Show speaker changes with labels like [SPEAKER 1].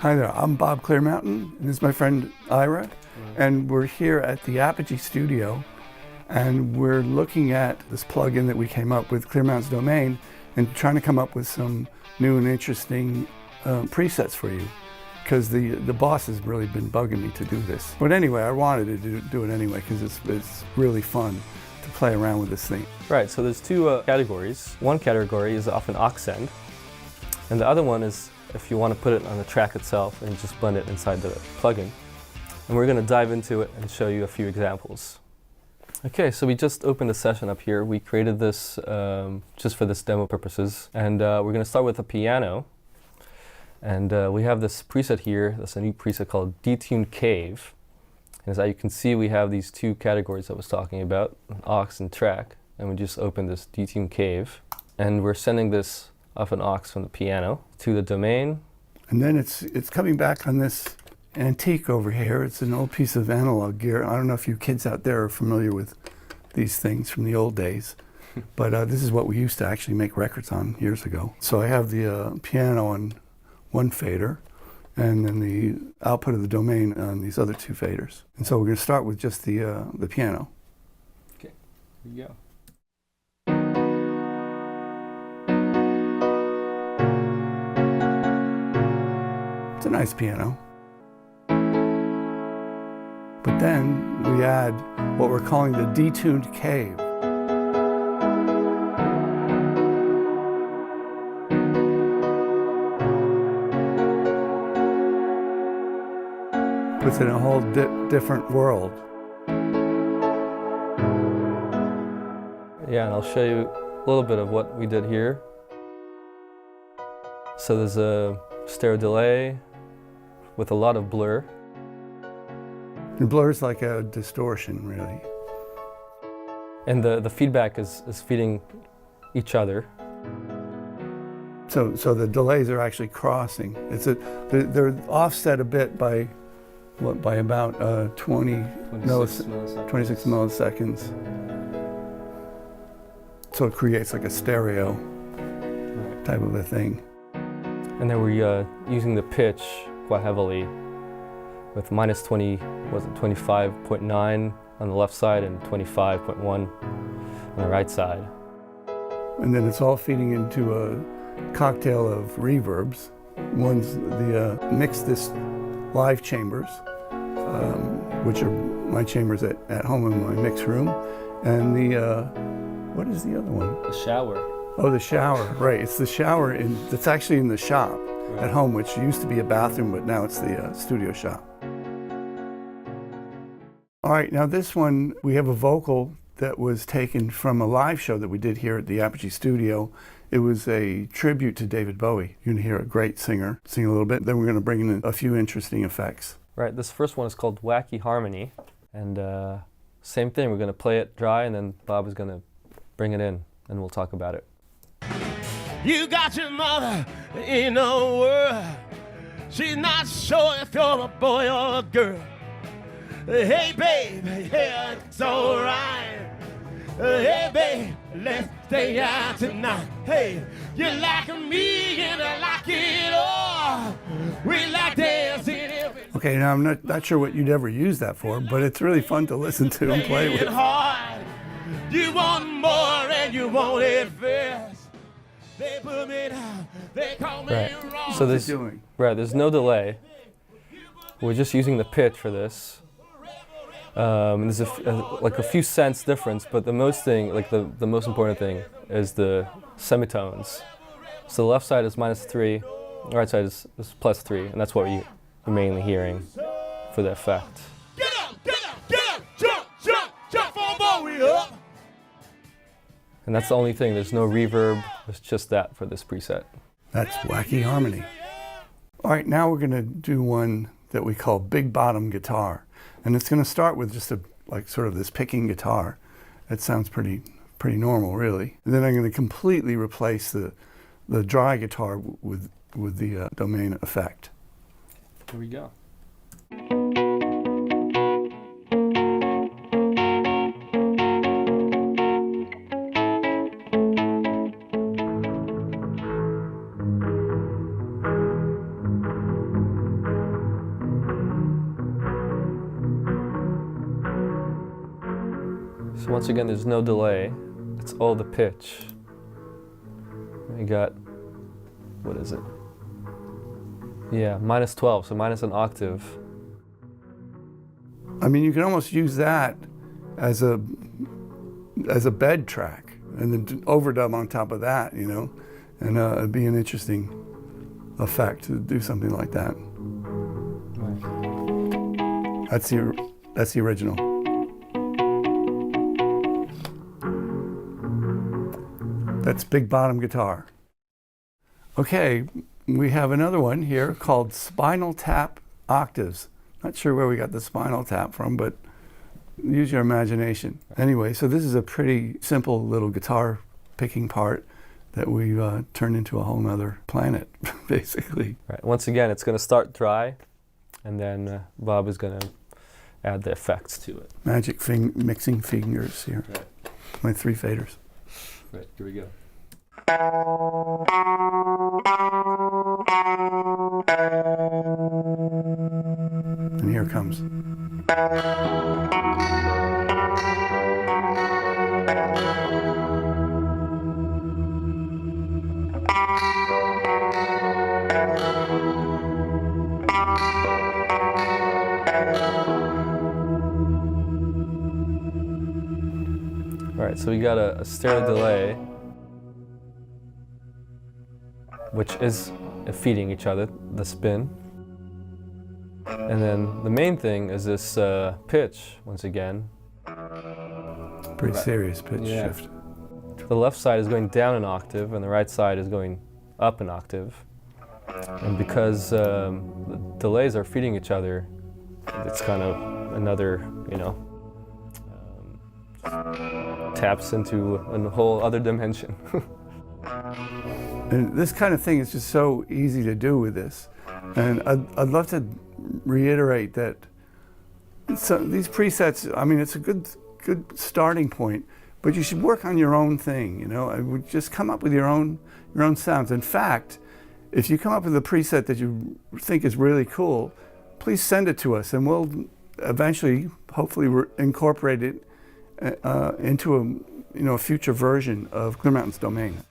[SPEAKER 1] Hi there, I'm Bob Clearmountain, and this is my friend Ira, and we're here at the Apogee studio, and we're looking at this plugin that we came up with, Clearmountain's Domain, and trying to come up with some new and interesting presets for you, because the boss has really been bugging me to do this. But anyway, I wanted to do it anyway, because it's really fun to play around with this thing.
[SPEAKER 2] Right, so there's two categories. One category is off an aux send, and the other one is if you want to put it on the track itself and just blend it inside the plugin. And we're going to dive into it and show you a few examples. Okay, so we just opened a session up here. We created this just for this demo purposes. And we're going to start with a piano. And we have this preset here. That's a new preset called Detuned Cave. And as you can see, we have these two categories I was talking about, aux and track. And we just opened this Detuned Cave. And we're sending this off an aux from the piano to the domain.
[SPEAKER 1] And then it's coming back on this antique over here. It's an old piece of analog gear. I don't know if you kids out there are familiar with these things from the old days, but this is what we used to actually make records on years ago. So I have the piano on one fader, and then the output of the domain on these other two faders. And so we're going to start with just the piano.
[SPEAKER 2] Okay, here you go.
[SPEAKER 1] It's a nice piano. But then we add what we're calling the detuned cave. Puts it in a whole different world.
[SPEAKER 2] Yeah, and I'll show you a little bit of what we did here. So there's a stereo delay with a lot of blur.
[SPEAKER 1] And blur's like a distortion, really.
[SPEAKER 2] And the feedback is feeding each other.
[SPEAKER 1] So the delays are actually crossing. They're offset a bit by about 26 milliseconds. So it creates like a stereo type of a thing.
[SPEAKER 2] And then we're using the pitch quite heavily with minus 25.9 on the left side and 25.1 on the right side.
[SPEAKER 1] And then it's all feeding into a cocktail of reverbs. One's the mixed live chambers, which are my chambers at home in my mix room, and what is the other one?
[SPEAKER 2] The shower.
[SPEAKER 1] Oh, the shower, right. It's the shower that's actually in the shop at home, which used to be a bathroom, but now it's the studio shop. All right, now this one, we have a vocal that was taken from a live show that we did here at the Apogee studio. It was a tribute to David Bowie. You're gonna hear a great singer sing a little bit, then we're gonna bring in a few interesting effects.
[SPEAKER 2] Right, this first one is called Wacky Harmony. And same thing, we're gonna play it dry, and then Bob is gonna bring it in, and we'll talk about it.
[SPEAKER 3] You got your mother in a world. She's not sure if you're a boy or a girl. Hey, babe, yeah, it's alright. Hey, babe, let's stay out tonight. Hey, you like me and I like it all. We like dancing.
[SPEAKER 1] Okay, now I'm not sure what you'd ever use that for, but it's really fun to listen to and play with.
[SPEAKER 3] Hard. You want more and you want it fast. They put me down, they call me wrong.
[SPEAKER 2] So there's no delay. We're just using the pitch for this. There's like a few cents difference, but the most important thing is the semitones. So the left side is -3, the right side is +3, and that's what you're mainly hearing for the effect.
[SPEAKER 3] Get up, jump on board, we up.
[SPEAKER 2] And that's the only thing, there's no reverb, it's just that for this preset.
[SPEAKER 1] That's Wacky Harmony. All right, now we're gonna do one that we call Big Bottom Guitar. And it's gonna start with just sort of this picking guitar. It sounds pretty normal, really. And then I'm gonna completely replace the dry guitar with the domain effect.
[SPEAKER 2] Here we go. So once again, there's no delay. It's all the pitch. We got, what is it? Yeah, minus 12, so minus an octave.
[SPEAKER 1] I mean, you can almost use that as a bed track and then overdub on top of that, you know, and it'd be an interesting effect to do something like that.
[SPEAKER 2] Right.
[SPEAKER 1] That's the original. That's big bottom guitar. Okay, we have another one here called Spinal Tap Octaves. Not sure where we got the spinal tap from, but use your imagination. Anyway, so this is a pretty simple little guitar picking part that we've turned into a whole nother planet, basically.
[SPEAKER 2] Right. Once again, it's going to start dry, and then Bob is going to add the effects to it.
[SPEAKER 1] Magic mixing fingers here.
[SPEAKER 2] Right.
[SPEAKER 1] My 3 faders.
[SPEAKER 2] Right, here we go.
[SPEAKER 1] And here it comes.
[SPEAKER 2] All right, so we got a stereo delay, which is feeding each other, the spin. And then the main thing is this pitch, once again.
[SPEAKER 1] Pretty serious pitch
[SPEAKER 2] Yeah.
[SPEAKER 1] shift.
[SPEAKER 2] The left side is going down an octave, and the right side is going up an octave. And because the delays are feeding each other, it's kind of another, you know, taps into a whole other dimension.
[SPEAKER 1] And this kind of thing is just so easy to do with this. And I'd love to reiterate that these presets, I mean, it's a good starting point, but you should work on your own thing, you know? And just come up with your own sounds. In fact, if you come up with a preset that you think is really cool, please send it to us, and we'll eventually, hopefully, incorporate it into a future version of Clearmountain's Domain.